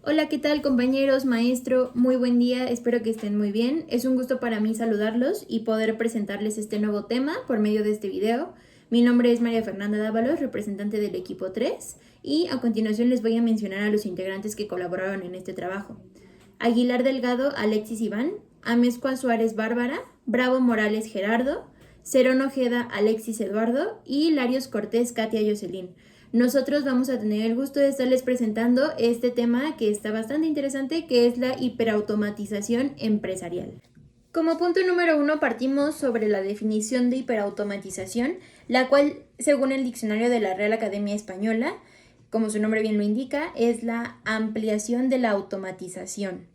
Hola, ¿qué tal compañeros, maestro? Muy buen día, espero que estén muy bien. Es un gusto para mí saludarlos y poder presentarles este nuevo tema por medio de este video. Mi nombre es María Fernanda Dávalos, representante del equipo 3, y a continuación les voy a mencionar a los integrantes que colaboraron en este trabajo. Aguilar Delgado, Alexis Iván, Amezcua Suárez Bárbara, Bravo Morales Gerardo, Cerón Ojeda, Alexis Eduardo y Larios Cortés, Katia Jocelyn. Nosotros vamos a tener el gusto de estarles presentando este tema que está bastante interesante, que es la hiperautomatización empresarial. Como punto número 1 partimos sobre la definición de hiperautomatización, la cual, según el diccionario de la Real Academia Española, como su nombre bien lo indica, es la ampliación de la automatización.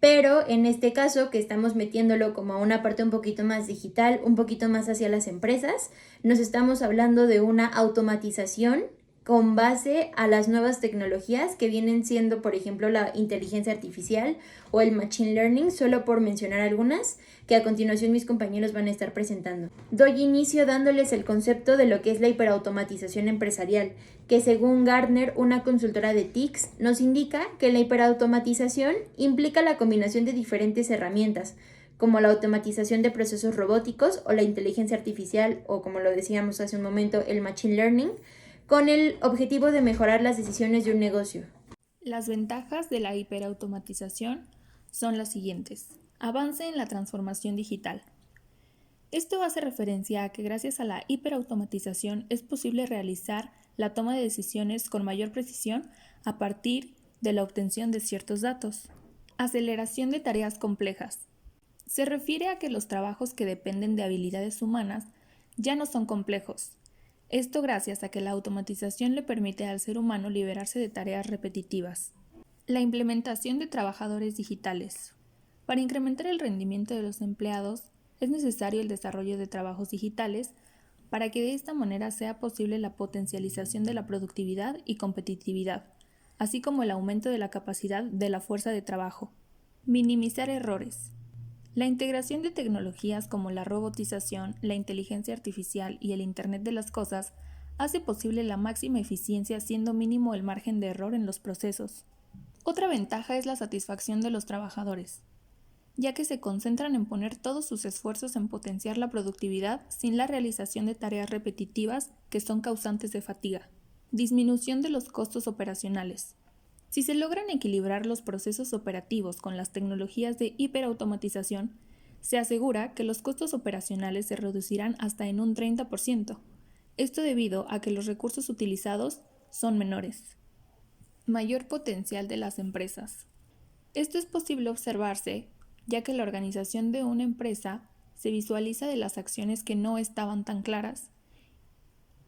Pero en este caso, que estamos metiéndolo como a una parte un poquito más digital, un poquito más hacia las empresas, nos estamos hablando de una automatización con base a las nuevas tecnologías que vienen siendo, por ejemplo, la inteligencia artificial o el machine learning, solo por mencionar algunas, que a continuación mis compañeros van a estar presentando. Doy inicio dándoles el concepto de lo que es la hiperautomatización empresarial, que según Gartner, una consultora de TICS, nos indica que la hiperautomatización implica la combinación de diferentes herramientas, como la automatización de procesos robóticos o la inteligencia artificial, o como lo decíamos hace un momento, el machine learning, con el objetivo de mejorar las decisiones de un negocio. Las ventajas de la hiperautomatización son las siguientes. Avance en la transformación digital. Esto hace referencia a que gracias a la hiperautomatización es posible realizar la toma de decisiones con mayor precisión a partir de la obtención de ciertos datos. Aceleración de tareas complejas. Se refiere a que los trabajos que dependen de habilidades humanas ya no son complejos. Esto gracias a que la automatización le permite al ser humano liberarse de tareas repetitivas. La implementación de trabajadores digitales. Para incrementar el rendimiento de los empleados, es necesario el desarrollo de trabajos digitales para que de esta manera sea posible la potencialización de la productividad y competitividad, así como el aumento de la capacidad de la fuerza de trabajo. Minimizar errores. La integración de tecnologías como la robotización, la inteligencia artificial y el Internet de las Cosas hace posible la máxima eficiencia siendo mínimo el margen de error en los procesos. Otra ventaja es la satisfacción de los trabajadores, ya que se concentran en poner todos sus esfuerzos en potenciar la productividad sin la realización de tareas repetitivas que son causantes de fatiga. Disminución de los costos operacionales. Si se logran equilibrar los procesos operativos con las tecnologías de hiperautomatización, se asegura que los costos operacionales se reducirán hasta en un 30%. Esto debido a que los recursos utilizados son menores. Mayor potencial de las empresas. Esto es posible observarse ya que la organización de una empresa se visualiza de las acciones que no estaban tan claras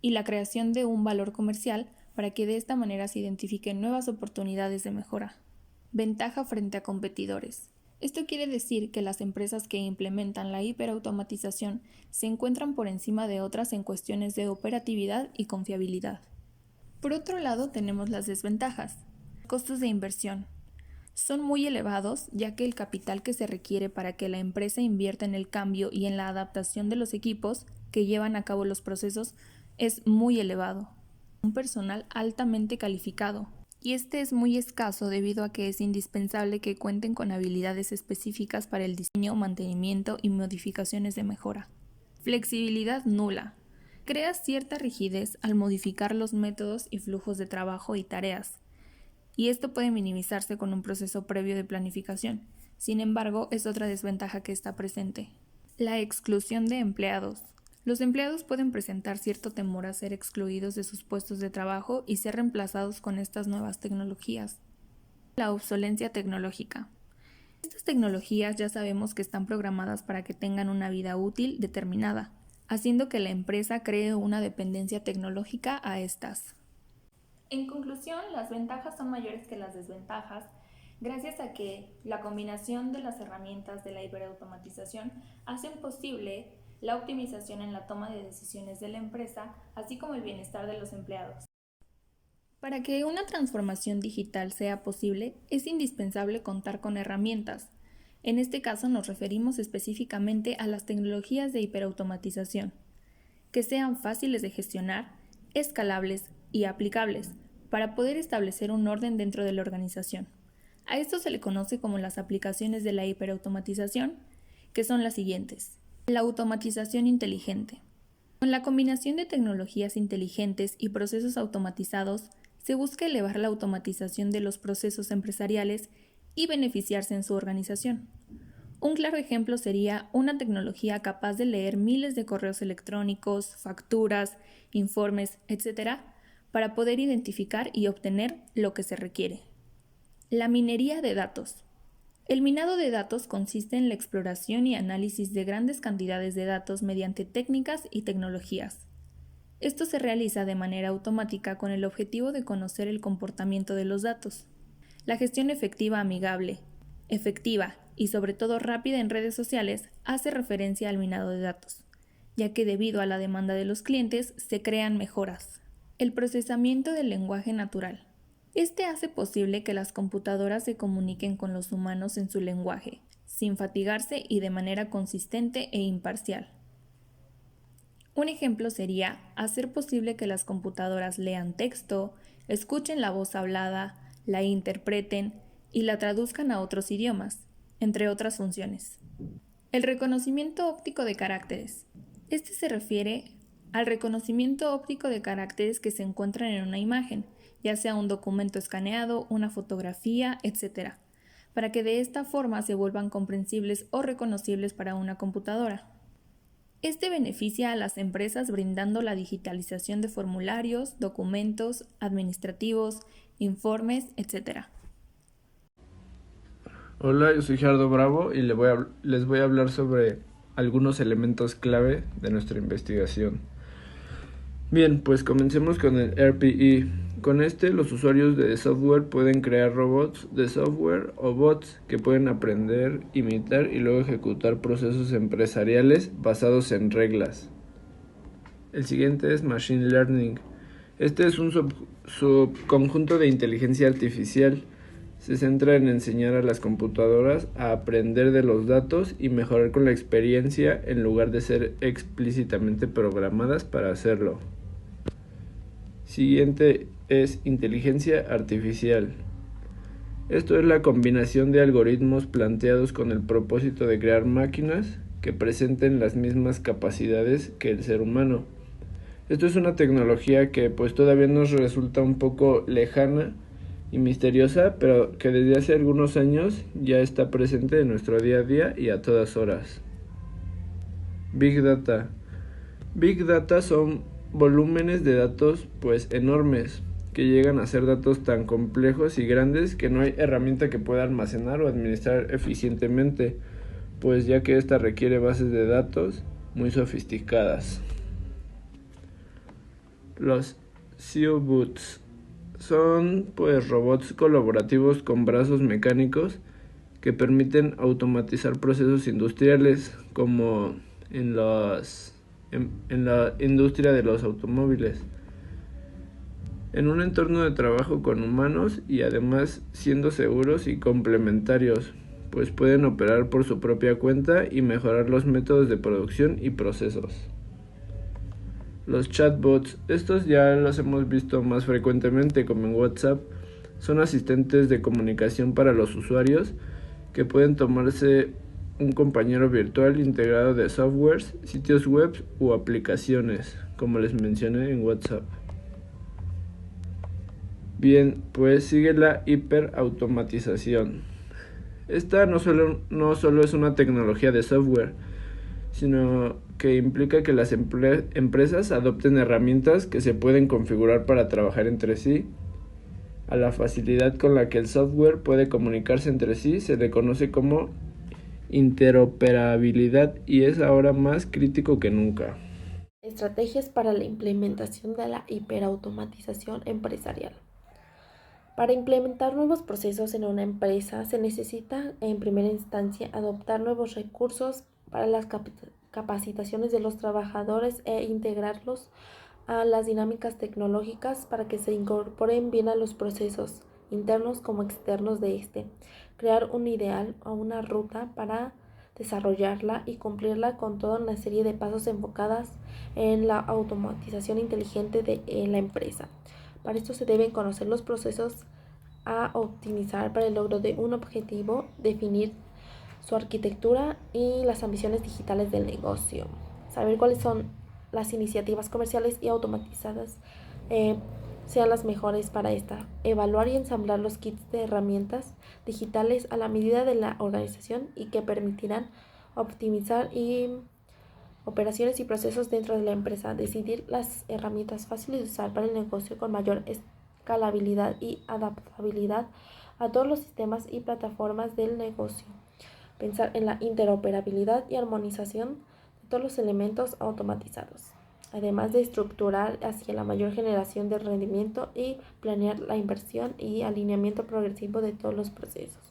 y la creación de un valor comercial para que de esta manera se identifiquen nuevas oportunidades de mejora. Ventaja frente a competidores. Esto quiere decir que las empresas que implementan la hiperautomatización se encuentran por encima de otras en cuestiones de operatividad y confiabilidad. Por otro lado, tenemos las desventajas. Costos de inversión. Son muy elevados ya que el capital que se requiere para que la empresa invierta en el cambio y en la adaptación de los equipos que llevan a cabo los procesos es muy elevado. Un personal altamente calificado, y este es muy escaso debido a que es indispensable que cuenten con habilidades específicas para el diseño, mantenimiento y modificaciones de mejora. Flexibilidad nula. Crea cierta rigidez al modificar los métodos y flujos de trabajo y tareas, y esto puede minimizarse con un proceso previo de planificación. Sin embargo, es otra desventaja que está presente. La exclusión de empleados. Los empleados pueden presentar cierto temor a ser excluidos de sus puestos de trabajo y ser reemplazados con estas nuevas tecnologías. La obsolencia tecnológica. Estas tecnologías ya sabemos que están programadas para que tengan una vida útil determinada, haciendo que la empresa cree una dependencia tecnológica a estas. En conclusión, las ventajas son mayores que las desventajas, gracias a que la combinación de las herramientas de la hiperautomatización hacen posible la optimización en la toma de decisiones de la empresa, así como el bienestar de los empleados. Para que una transformación digital sea posible, es indispensable contar con herramientas. En este caso nos referimos específicamente a las tecnologías de hiperautomatización, que sean fáciles de gestionar, escalables y aplicables, para poder establecer un orden dentro de la organización. A esto se le conoce como las aplicaciones de la hiperautomatización, que son las siguientes. La automatización inteligente. Con la combinación de tecnologías inteligentes y procesos automatizados, se busca elevar la automatización de los procesos empresariales y beneficiarse en su organización. Un claro ejemplo sería una tecnología capaz de leer miles de correos electrónicos, facturas, informes, etc., para poder identificar y obtener lo que se requiere. La minería de datos. El minado de datos consiste en la exploración y análisis de grandes cantidades de datos mediante técnicas y tecnologías. Esto se realiza de manera automática con el objetivo de conocer el comportamiento de los datos. La gestión efectiva y sobre todo rápida en redes sociales hace referencia al minado de datos, ya que debido a la demanda de los clientes se crean mejoras. El procesamiento del lenguaje natural. Este hace posible que las computadoras se comuniquen con los humanos en su lenguaje, sin fatigarse y de manera consistente e imparcial. Un ejemplo sería hacer posible que las computadoras lean texto, escuchen la voz hablada, la interpreten y la traduzcan a otros idiomas, entre otras funciones. El reconocimiento óptico de caracteres. Este se refiere al reconocimiento óptico de caracteres que se encuentran en una imagen, ya sea un documento escaneado, una fotografía, etc., para que de esta forma se vuelvan comprensibles o reconocibles para una computadora. Este beneficia a las empresas brindando la digitalización de formularios, documentos, administrativos, informes, etc. Hola, yo soy Gerardo Bravo y les voy a hablar sobre algunos elementos clave de nuestra investigación. Bien, pues comencemos con el RPE. Con este, los usuarios de software pueden crear robots de software o bots que pueden aprender, imitar y luego ejecutar procesos empresariales basados en reglas. El siguiente es Machine Learning. Este es un subconjunto de inteligencia artificial. Se centra en enseñar a las computadoras a aprender de los datos y mejorar con la experiencia en lugar de ser explícitamente programadas para hacerlo. Siguiente es inteligencia artificial. Esto es la combinación de algoritmos planteados con el propósito de crear máquinas que presenten las mismas capacidades que el ser humano. Esto es una tecnología que pues todavía nos resulta un poco lejana y misteriosa, pero que desde hace algunos años ya está presente en nuestro día a día y a todas horas. Big Data. Big Data son volúmenes de datos pues enormes, que llegan a ser datos tan complejos y grandes que no hay herramienta que pueda almacenar o administrar eficientemente, pues ya que esta requiere bases de datos muy sofisticadas. Los Cobots son pues robots colaborativos con brazos mecánicos que permiten automatizar procesos industriales como en la industria de los automóviles, en un entorno de trabajo con humanos y además siendo seguros y complementarios, pues pueden operar por su propia cuenta y mejorar los métodos de producción y procesos. Los chatbots, estos ya los hemos visto más frecuentemente como en WhatsApp, son asistentes de comunicación para los usuarios que pueden tomarse un compañero virtual integrado de softwares, sitios web u aplicaciones, como les mencioné en WhatsApp. Bien, pues sigue la hiperautomatización. Esta no solo es una tecnología de software, sino que implica que las empresas adopten herramientas que se pueden configurar para trabajar entre sí. A la facilidad con la que el software puede comunicarse entre sí se le conoce como interoperabilidad y es ahora más crítico que nunca. Estrategias para la implementación de la hiperautomatización empresarial. Para implementar nuevos procesos en una empresa se necesita en primera instancia adoptar nuevos recursos para las capacitaciones de los trabajadores e integrarlos a las dinámicas tecnológicas para que se incorporen bien a los procesos internos como externos de este, crear un ideal o una ruta para desarrollarla y cumplirla con toda una serie de pasos enfocadas en la automatización inteligente de la empresa. Para esto se deben conocer los procesos a optimizar para el logro de un objetivo, definir su arquitectura y las ambiciones digitales del negocio, saber cuáles son las iniciativas comerciales y automatizadas sean las mejores para esta, evaluar y ensamblar los kits de herramientas digitales a la medida de la organización y que permitirán optimizar y operaciones y procesos dentro de la empresa, decidir las herramientas fáciles de usar para el negocio con mayor escalabilidad y adaptabilidad a todos los sistemas y plataformas del negocio, pensar en la interoperabilidad y armonización de todos los elementos automatizados, además de estructurar hacia la mayor generación de rendimiento y planear la inversión y alineamiento progresivo de todos los procesos.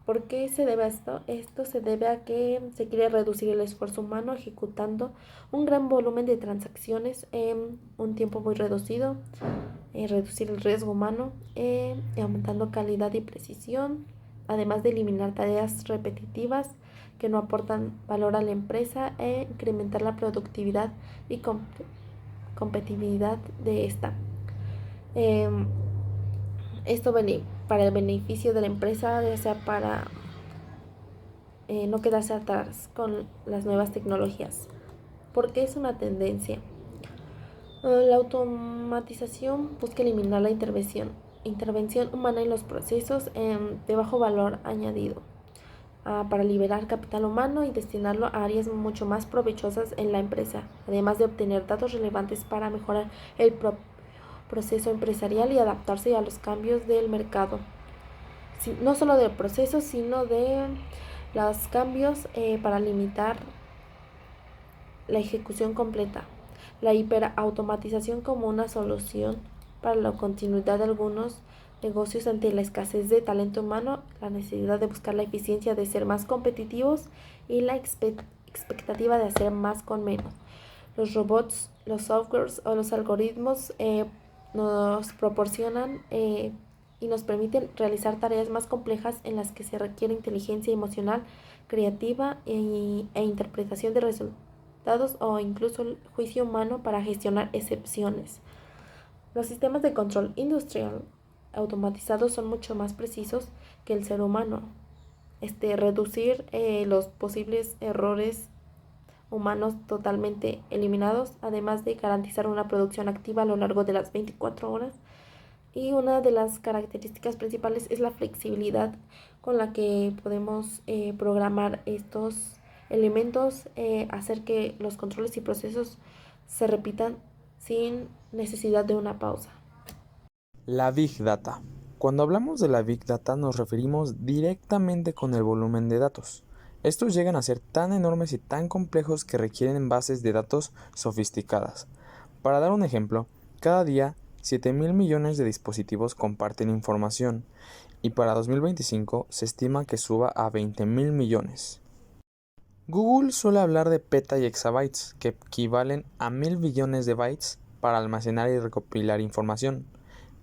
¿Por qué se debe a esto? Esto se debe a que se quiere reducir el esfuerzo humano ejecutando un gran volumen de transacciones en un tiempo muy reducido, reducir el riesgo humano, aumentando calidad y precisión, además de eliminar tareas repetitivas que no aportan valor a la empresa e incrementar la productividad y competitividad de esta. Esto para el beneficio de la empresa, ya sea para no quedarse atrás con las nuevas tecnologías, porque es una tendencia. La automatización busca eliminar la intervención humana en los procesos de bajo valor añadido, para liberar capital humano y destinarlo a áreas mucho más provechosas en la empresa, además de obtener datos relevantes para mejorar el proceso empresarial y adaptarse a los cambios del mercado. No solo del proceso, sino de los cambios para limitar la ejecución completa. La hiperautomatización como una solución para la continuidad de algunos negocios ante la escasez de talento humano, la necesidad de buscar la eficiencia de ser más competitivos y la expectativa de hacer más con menos. Los robots, los softwares o los algoritmos nos proporcionan y nos permiten realizar tareas más complejas en las que se requiere inteligencia emocional, creativa e interpretación de resultados o incluso el juicio humano para gestionar excepciones. Los sistemas de control industrial automatizados son mucho más precisos que el ser humano. Reducir los posibles errores humanos totalmente eliminados, además de garantizar una producción activa a lo largo de las 24 horas. Y una de las características principales es la flexibilidad con la que podemos programar estos elementos, hacer que los controles y procesos se repitan sin necesidad de una pausa. La Big Data. Cuando hablamos de la Big Data nos referimos directamente con el volumen de datos. Estos llegan a ser tan enormes y tan complejos que requieren bases de datos sofisticadas. Para dar un ejemplo, cada día 7.000 millones de dispositivos comparten información y para 2025 se estima que suba a 20.000 millones. Google suele hablar de peta y exabytes, que equivalen a 1.000 billones de bytes para almacenar y recopilar información.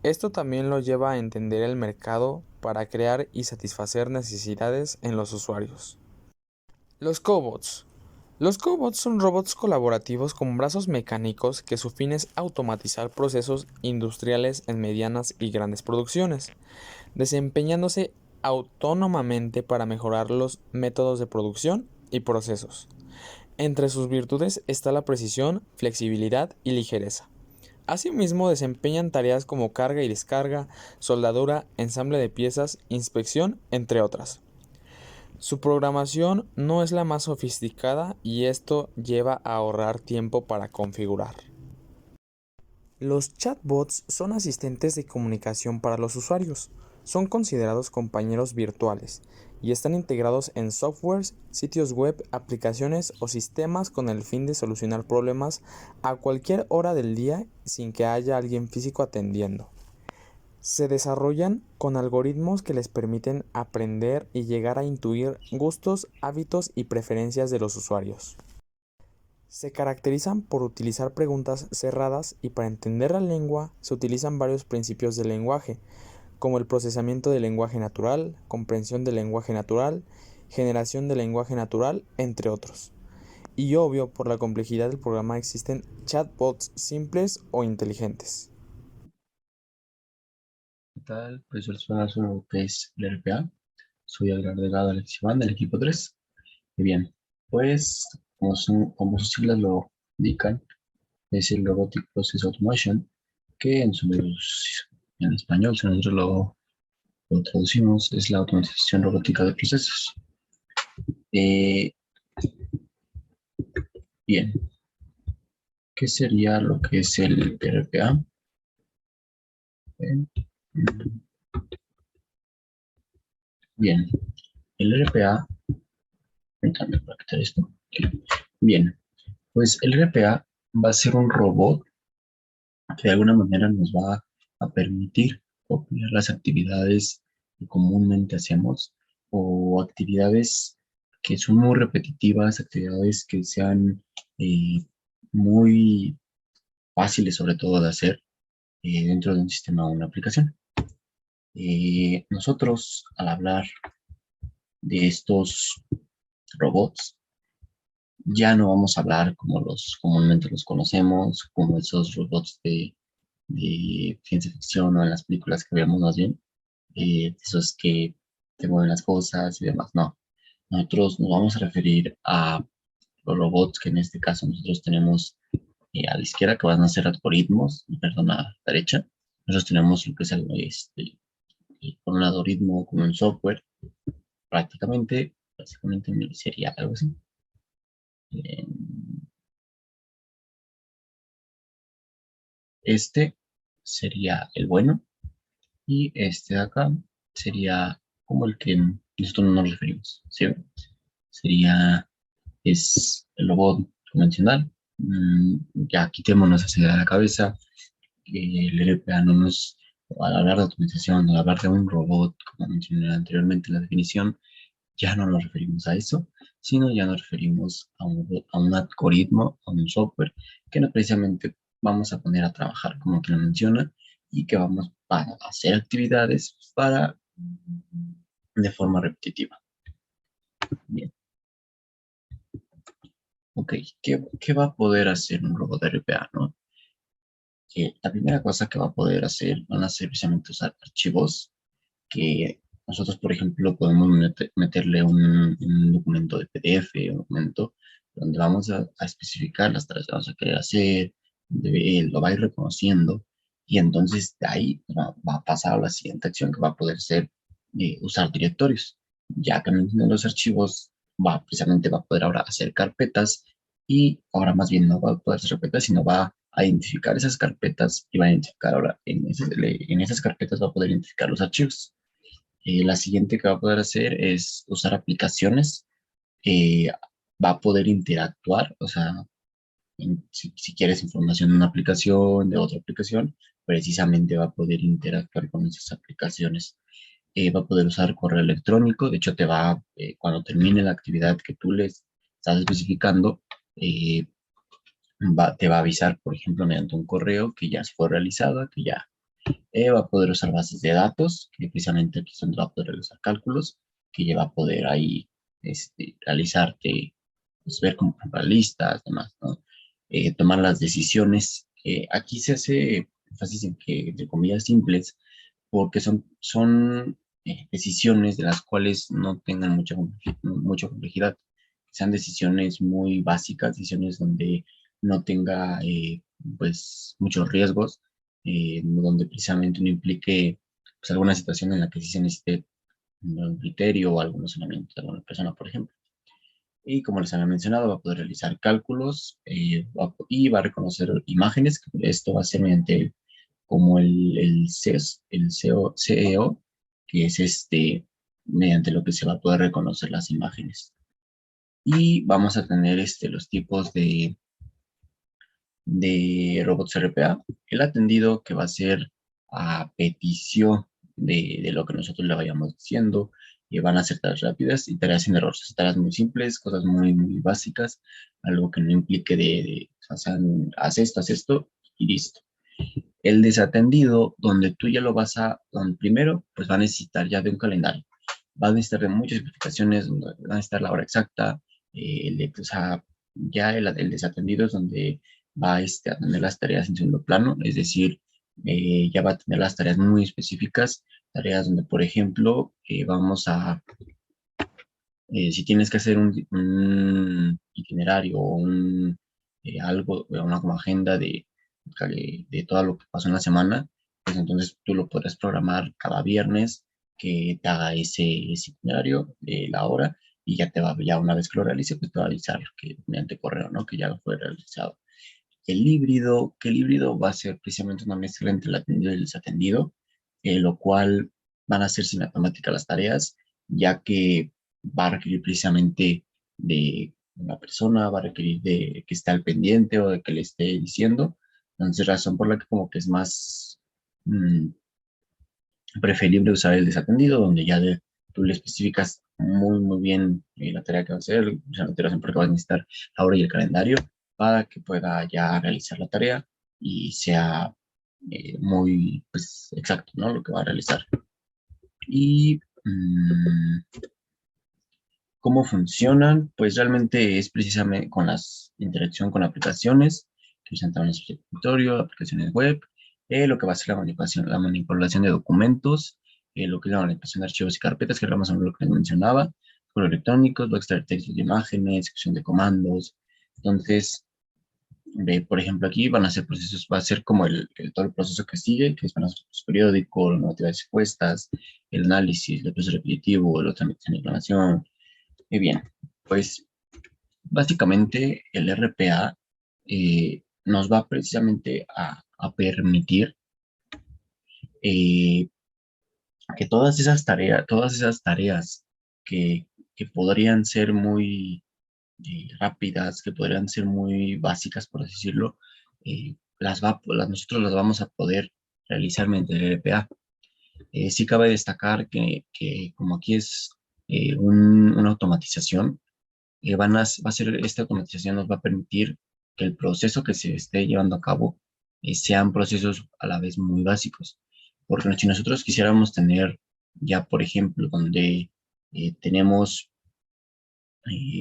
Esto también lo lleva a entender el mercado para crear y satisfacer necesidades en los usuarios. Los cobots. Los cobots son robots colaborativos con brazos mecánicos que su fin es automatizar procesos industriales en medianas y grandes producciones, desempeñándose autónomamente para mejorar los métodos de producción y procesos. Entre sus virtudes está la precisión, flexibilidad y ligereza. Asimismo, desempeñan tareas como carga y descarga, soldadura, ensamble de piezas, inspección, entre otras. Su programación no es la más sofisticada y esto lleva a ahorrar tiempo para configurar. Los chatbots son asistentes de comunicación para los usuarios. Son considerados compañeros virtuales y están integrados en softwares, sitios web, aplicaciones o sistemas con el fin de solucionar problemas a cualquier hora del día sin que haya alguien físico atendiendo. Se desarrollan con algoritmos que les permiten aprender y llegar a intuir gustos, hábitos y preferencias de los usuarios. Se caracterizan por utilizar preguntas cerradas y para entender la lengua se utilizan varios principios del lenguaje, como el procesamiento del lenguaje natural, comprensión del lenguaje natural, generación del lenguaje natural, entre otros. Y obvio, por la complejidad del programa existen chatbots simples o inteligentes. ¿Qué tal? Pues yo les voy a hablar sobre lo que es el RPA. Soy Edgar Delgado Alex Iván del equipo 3. Y bien, pues como sus siglas lo indican, es el Robotic Process Automation, que en español, si nosotros lo traducimos, es la automatización robótica de procesos. Eh, bien, ¿qué sería lo que es el RPA? Bien, el RPA, permítanme para quitar esto. Bien, pues el RPA va a ser un robot que de alguna manera nos va a permitir copiar las actividades que comúnmente hacemos o actividades que son muy repetitivas, actividades que sean eh, muy fáciles sobre todo de hacer dentro de un sistema o una aplicación. Nosotros al hablar de estos robots, ya no vamos a hablar como los comúnmente los conocemos, como esos robots de ciencia ficción o en las películas que vemos más bien, esos que te mueven las cosas y demás. No, nosotros nos vamos a referir a los robots que en este caso nosotros tenemos a la izquierda que van a ser algoritmos, y perdón, a la derecha. Nosotros tenemos lo que es con un algoritmo, con un software, básicamente sería algo así. Eh, Este sería el bueno y este de acá sería como el que nosotros no nos referimos, ¿sí? Es el robot convencional. Ya quitémonos esa idea de la cabeza, que el RPA no nos, al hablar de automatización, al hablar de un robot, como mencioné anteriormente en la definición, ya no nos referimos a eso, sino ya nos referimos a un algoritmo, a un software que no precisamente vamos a poner a trabajar como que lo menciona y que vamos a hacer actividades de forma repetitiva. Bien, ok, ¿qué va a poder hacer un robot de RPA, no? La primera cosa que va a poder hacer van a ser precisamente usar archivos que nosotros, por ejemplo, podemos meterle un documento de PDF, un documento donde vamos a especificar las tareas que vamos a querer hacer, donde él lo va a ir reconociendo y entonces de ahí va a pasar a la siguiente acción que va a poder ser usar directorios. Ya que en los archivos precisamente va a poder ahora hacer carpetas y ahora más bien no va a poder hacer carpetas, sino va a identificar esas carpetas y va a identificar ahora en esas carpetas va a poder identificar los archivos. La siguiente que va a poder hacer es usar aplicaciones. eh, Va a poder interactuar, o sea, si quieres información de una aplicación, de otra aplicación, precisamente va a poder interactuar con esas aplicaciones. Va a poder usar correo electrónico, de hecho cuando termine la actividad que tú les estás especificando, eh, te va a avisar, por ejemplo, mediante un correo que ya fue realizada, que ya va a poder usar bases de datos, que precisamente aquí es donde va a poder realizar cálculos, que ya va a poder ahí realizarte, pues, ver cómo comprar listas, demás, ¿no? Tomar las decisiones. Aquí se hace énfasis en que, entre comillas, simples, porque son decisiones de las cuales no tengan mucha complejidad. Sean decisiones muy básicas, decisiones donde no tenga pues muchos riesgos, donde precisamente no implique pues, alguna situación en la que sí se necesite un criterio o algún razonamiento de alguna persona, por ejemplo. Y como les había mencionado, va a poder realizar cálculos y va a reconocer imágenes. Esto va a ser mediante como el CES, el CEO, que es mediante lo que se va a poder reconocer las imágenes. Y vamos a tener los tipos de robots RPA. El atendido, que va a ser a petición de lo que nosotros le vayamos diciendo, y van a ser tareas rápidas y tareas sin errores, tareas muy simples, cosas muy, muy básicas, algo que no implique o sea, haz esto y listo. El desatendido, donde tú ya donde primero, pues va a necesitar ya de un calendario, va a necesitar de muchas explicaciones, donde va a necesitar la hora exacta, o sea, ya el desatendido es donde va a tener las tareas en segundo plano, es decir, ya va a tener las tareas muy específicas, tareas donde, por ejemplo, si tienes que hacer un itinerario o algo, una como agenda de todo lo que pasó en la semana, pues entonces tú lo podrás programar cada viernes que te haga ese itinerario de la hora y ya una vez que lo realice, pues te va a avisar que mediante correo, ¿no? Que ya fue realizado. Que el híbrido va a ser precisamente una mezcla entre el atendido y el desatendido, lo cual van a ser sin automática las tareas, ya que va a requerir precisamente de una persona, va a requerir de que esté al pendiente o de que le esté diciendo. Entonces, razón por la que como que es más mm, preferible usar el desatendido, donde tú le especificas muy, muy bien la tarea que va a hacer, o sea, la tarea siempre que va a necesitar la hora y el calendario para que pueda ya realizar la tarea y sea muy pues, exacto, ¿no? Lo que va a realizar. Y cómo funcionan, pues realmente es precisamente con las interacción con aplicaciones que usan también el escritorio, aplicaciones web, lo que va a ser la manipulación de documentos, lo que es la manipulación de archivos y carpetas, que era más o menos lo que les mencionaba, correo electrónicos, va a extraer textos de imágenes, sección de comandos. Entonces, por ejemplo, aquí van a ser procesos, va a ser como todo el proceso que sigue, que van a ser los periódicos, las noticias expuestas, el análisis, el proceso repetitivo, la tramitación de reclamación. Muy bien, pues básicamente el RPA nos va precisamente a permitir eh, que todas esas tareas que, que podrían ser muy rápidas, que podrían ser muy básicas, por así decirlo, nosotros las vamos a poder realizar mediante el RPA. Sí cabe destacar que como aquí es una automatización, esta automatización nos va a permitir que el proceso que se esté llevando a cabo sean procesos a la vez muy básicos. Porque si nosotros quisiéramos tener ya, por ejemplo, donde tenemos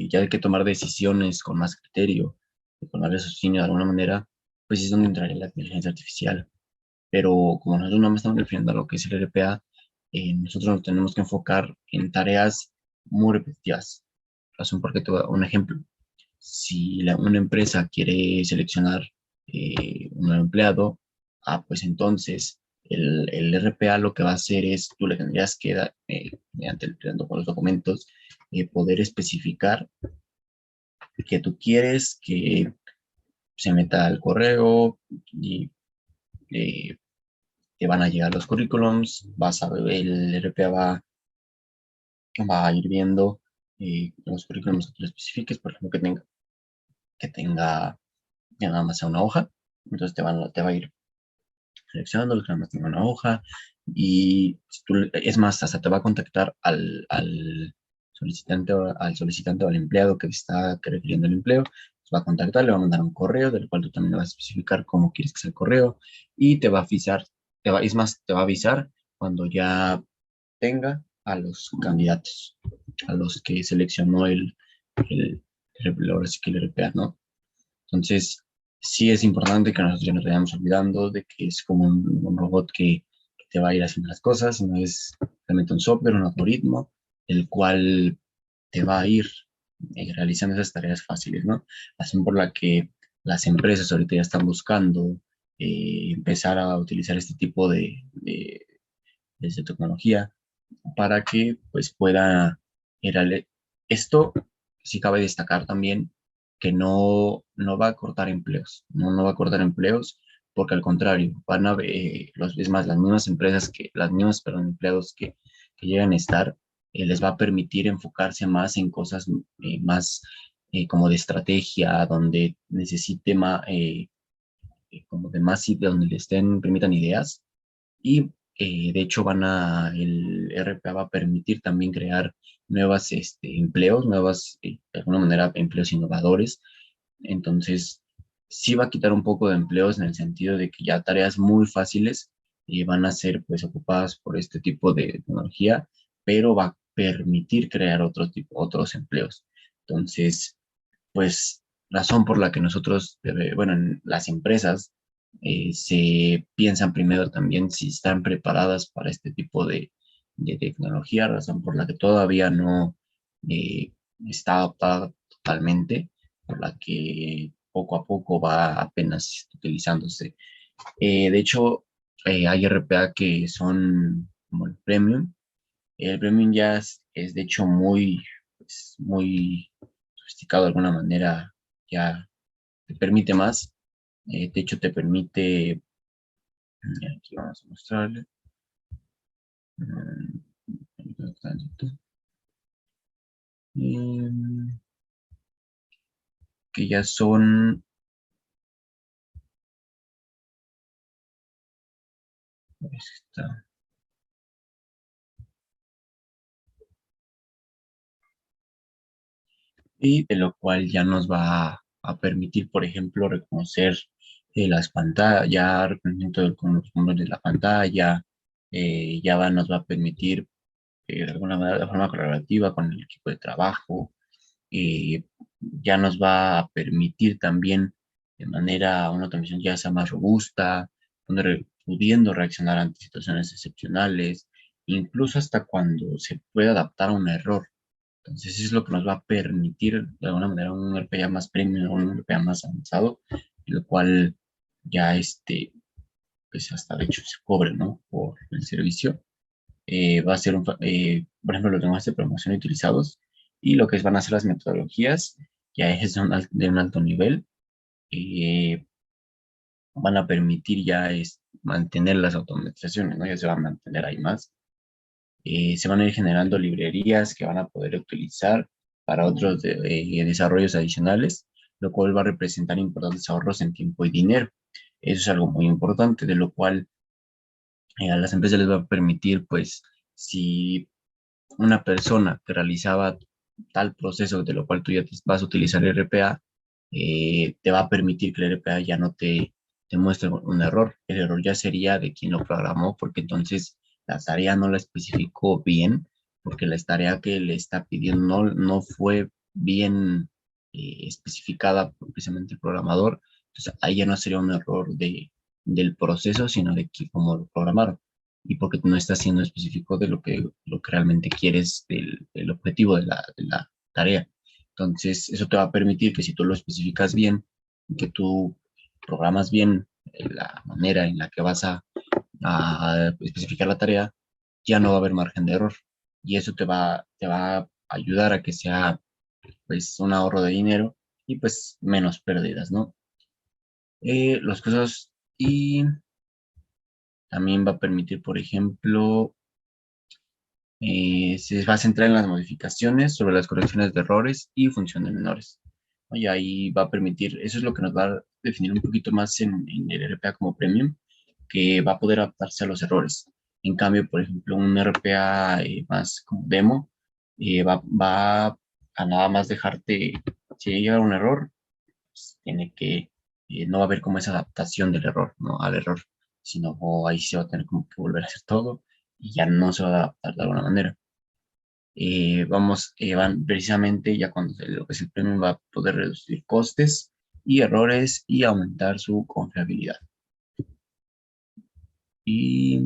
ya hay que tomar decisiones con más criterio, con más raciocinio de alguna manera, pues es donde entraría la inteligencia artificial. Pero como nosotros no me estamos refiriendo a lo que es el RPA, nosotros nos tenemos que enfocar en tareas muy repetitivas. Razón porque te voy a dar un ejemplo. Si una empresa quiere seleccionar un nuevo empleado, pues entonces el RPA lo que va a hacer es, tú le tendrías que dar, mediante con los documentos, poder especificar que tú quieres que se meta al correo y eh, te van a llegar los currículums, el RPA va a ir viendo los currículums que tú le especifiques, por ejemplo, que tenga ya nada más sea una hoja, entonces te va a ir seleccionando los que nada más tenga una hoja y es más, hasta te va a contactar al solicitante o al empleado que está requiriendo el empleo, va a contactar, le va a mandar un correo del cual tú también le vas a especificar cómo quieres que sea el correo y te va a avisar, es más, te va a avisar cuando ya tenga a los candidatos, a los que seleccionó ahora sí que el RPA, ¿no? Entonces, sí es importante que nosotros ya nos vayamos olvidando de que es como un robot que te va a ir haciendo las cosas, no es realmente un software, un algoritmo, el cual te va a ir realizando esas tareas fáciles, ¿no? Razón por la que las empresas ahorita ya están buscando empezar a utilizar este tipo de tecnología para que pues pueda ir esto sí cabe destacar también que no va a cortar empleos, no va a cortar empleos porque al contrario, es más, perdón, empleados que llegan a estar, les va a permitir enfocarse más en cosas más como de estrategia, donde necesite más, como de más, donde permitan ideas y de hecho el RPA va a permitir también crear nuevas empleos, de alguna manera, empleos innovadores. Entonces, sí va a quitar un poco de empleos en el sentido de que ya tareas muy fáciles van a ser pues ocupadas por este tipo de tecnología, pero va a permitir crear otros empleos. Entonces, pues razón por la que nosotros, bueno, las empresas Se piensan primero también si están preparadas para este tipo de tecnología, razón por la que todavía no eh, está adaptada totalmente, por la que poco a poco va apenas utilizándose. De hecho, hay RPA que son como el Premium. El Premium ya es de hecho muy, pues, muy sofisticado de alguna manera, ya te permite más. De hecho, te permite, aquí vamos a mostrarle, mm, em, que ya son, pues, y de lo cual ya nos va a permitir, por ejemplo, reconocer las pantallas, ya reconocimiento con los números de la pantalla, nos va a permitir de alguna manera de forma colaborativa con el equipo de trabajo, eh, ya nos va a permitir también de manera una automatización ya sea más robusta, pudiendo reaccionar ante situaciones excepcionales, incluso hasta cuando se puede adaptar a un error. Entonces, eso es lo que nos va a permitir de alguna manera un RPA más premium, un RPA más avanzado, lo cual ya pues hasta de hecho se cobre, ¿no? Por el servicio. Va a ser, por ejemplo, los lenguajes de programación utilizados y lo que van a ser las metodologías, ya es de un alto nivel, eh, van a permitir ya mantener las automatizaciones, ¿no? Ya se van a mantener ahí más. Se van a ir generando librerías que van a poder utilizar para otros desarrollos adicionales, lo cual va a representar importantes ahorros en tiempo y dinero. Eso es algo muy importante, de lo cual a las empresas les va a permitir, pues, si una persona que realizaba tal proceso de lo cual tú ya vas a utilizar RPA, te va a permitir que el RPA ya no te muestre un error. El error ya sería de quien lo programó, porque entonces la tarea no la especificó bien, porque la tarea que le está pidiendo no fue bien especificada por precisamente el programador. Entonces ahí ya no sería un error del proceso, sino de que cómo lo programaron y porque no estás siendo específico de lo que realmente quieres del objetivo de la tarea. Entonces, eso te va a permitir que si tú lo especificas bien, que tú programas bien la manera en la que vas a especificar la tarea, ya no va a haber margen de error. Y eso te va a ayudar a que sea pues un ahorro de dinero y pues menos pérdidas, ¿no? Los cosas y también va a permitir, por ejemplo, se va a centrar en las modificaciones sobre las correcciones de errores y funciones menores. Y ahí va a permitir, eso es lo que nos va a definir un poquito más en el RPA como premium, que va a poder adaptarse a los errores. En cambio, por ejemplo, un RPA más como demo va a nada más dejarte, si llega un error, pues, no va a haber como esa adaptación del error, ¿no? Al error, sino ahí se va a tener como que volver a hacer todo y ya no se va a adaptar de alguna manera. Van precisamente ya cuando lo que es el premium va a poder reducir costes y errores y aumentar su confiabilidad. Y,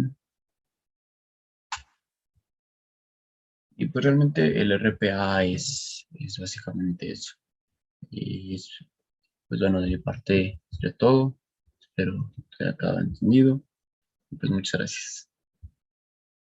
y pues realmente el RPA es básicamente eso. Y pues bueno, de mi parte sería todo. Espero que haya quedado entendido. Y pues muchas gracias.